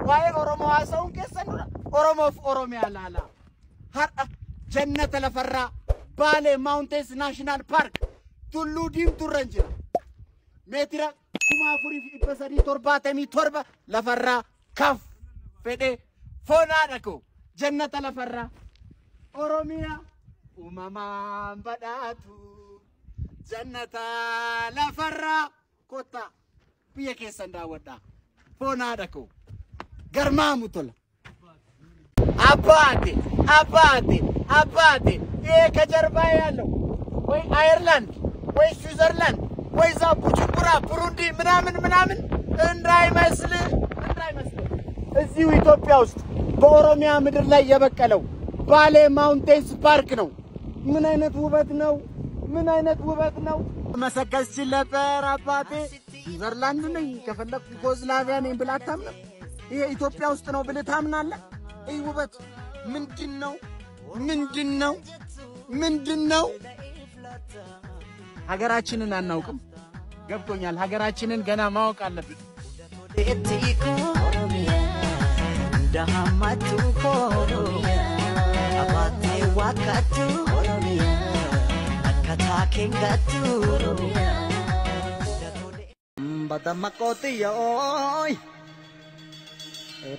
واي أورومو هاسون كسنورا أورومو في أوروميا لا هر جنة لفرا بالي ماونتينز ناشونال بارك تلو ديم تورنجر مترا كما فري في بسري ترباتمي تربة لفرا كف فدي فونادكو جنة لفرا أوروميا وماما بداتو جنة لفرا كوتا بيكي سندا ودا فونادكو غرمامو تولا أبادي إيه كجربا يالو وي أيرلاند وي سويسرلاند وي زابوجبورا بروندي منامن اندراي مسل እዚሁ ኢትዮጵያ ውስጥ በኦሮሚያ ምድር ላይ የበቀለው ባሌ ማውንቴንስ ፓርክ ነው ምን አይነት ውበት ነው መሰከስ ነበር አባቴ ስዊዘርላንድ ነኝ ከፈለኩ ዩጎዝላቪያ ነኝ ብላ አታምንም ይሄ ኢትዮጵያ ውስጥ ነው ብለህ ታምናለህ ይሄ ውበት ምንድነው ሀገራችንን አናውቅም ገብቶኛል ሀገራችንን ገና ማወቅ አለብን Dahamatu Oromia, Abate Wakatu Oromia, Akata Kingatu Oromia. Badamakoti oi,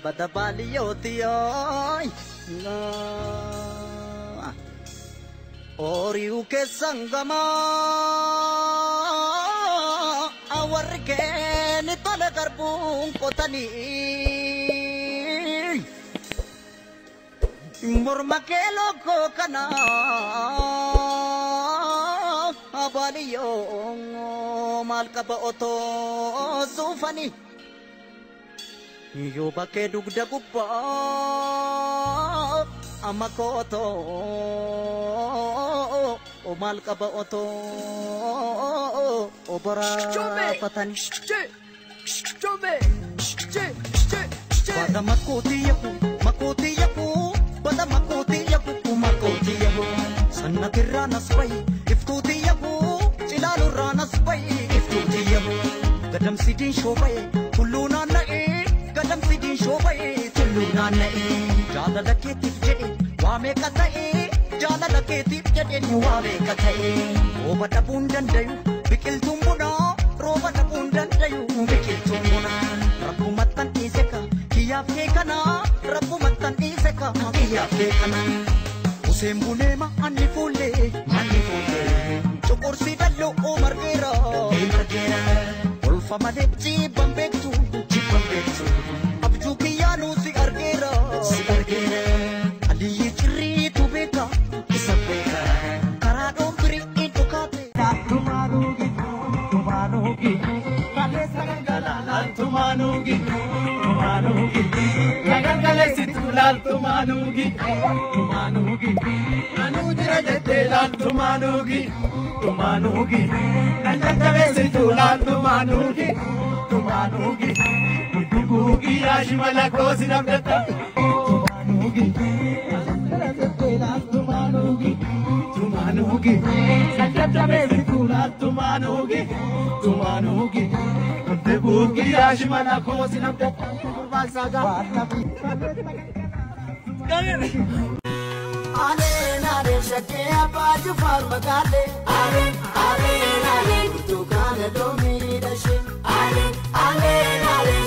Badabali oi, Oriuke Sangama, Awarke Nipalagarbun Kotani. Murma ke logo kana abaliyo malka ba oto sufani yo bake dugda gubba amakoto o malka ba oto obara patani pada makoti yaku Bada makoti yabu sanna kirana spay iftuti yabu chilalu rana spay iftuti yabu gadam sidin shobay kulluna nae gadam sidin shobay kulluna nae jala laketi jede wame katae jala laketi jede wame katae o bada bundan dayu bikil tumbuna ro bada bundan dayu bikil tumbuna rabbu matan iseka kiyaf ke kana rabbu matan iseka kiyaf ke kana usembunema anni fulle chokorsi dallo o margera ulfa male chibambektu abju kiyanu si argera ali chiri tu beka isabeka karado bri itokate tumanugi kale sagala tumanugi Nagangale situlal tumanugi Anujira jetelal tumanugi Nagangale situlal tumanugi Dugugi ashimala kosi namdata tumanugi Nagangale jetelal tumanugi Nagangale situlal tumanugi Dugugi ashimala kosi namdata Ale shake abaju farmagale ale tu kana domi dashe ale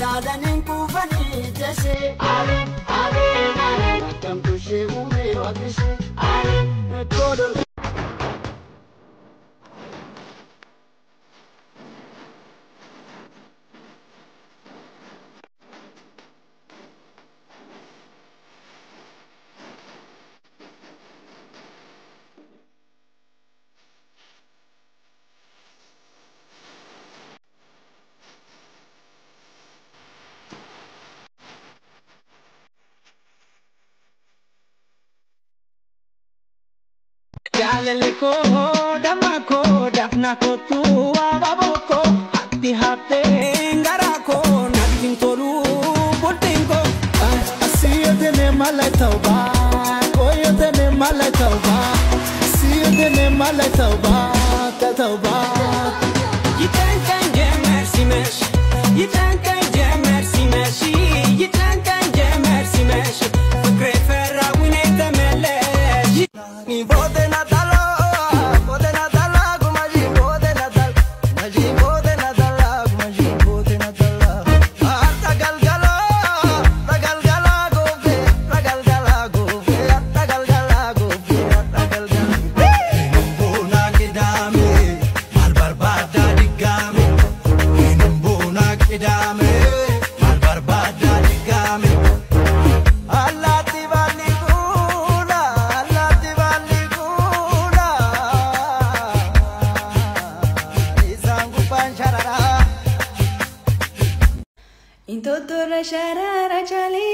jadanin kufani jashe ale kam tushe ume wagishe todo Jaleko damako dafnako tu ababoko hati hate ngarako natin tolu boltengo asiyete ne malay tauba koyote ne malay tauba asiyete ne malay tauba tauba yitenken merci mesh يتنكن جمر سماشي يتنكن جمر سماشي فكري فرا ويني تملش Mi bote natala, gumaji bote natal, maji bote natala, gumaji bote natala. Atta galgala gobe, atta galgala gobe, atta galgala. Inumbuna kidame, mal barbada digame. Inumbuna kidame, mal barbada digame. Allati bali kula, allati bali kula. Izangu pancharara. Into torra sharara chale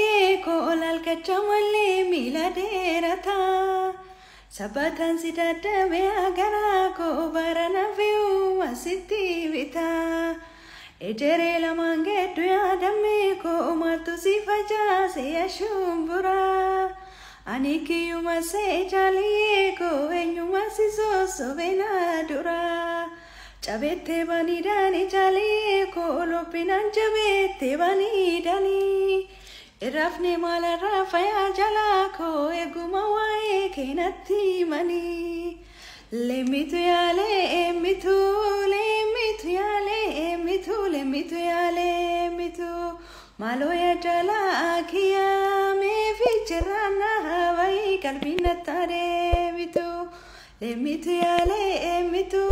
kolal kachamale miladerata sabatan sidata me agara ko barana veu masiti vita ejere la mange tuya dame ko matu sifaja se ashumbura aniki yuma se chale ko enyuma siso sovenadura Chabete bani dani chale kolo pinan chabete bani dani Irafne mala rafaya jala ko eguma wae kenati mani Lemitu yale emitu lemitu yale emitu lemitu yale emitu Maloya jala akiya me vichirana vai kalbina tare mitu Lemitu yale emitu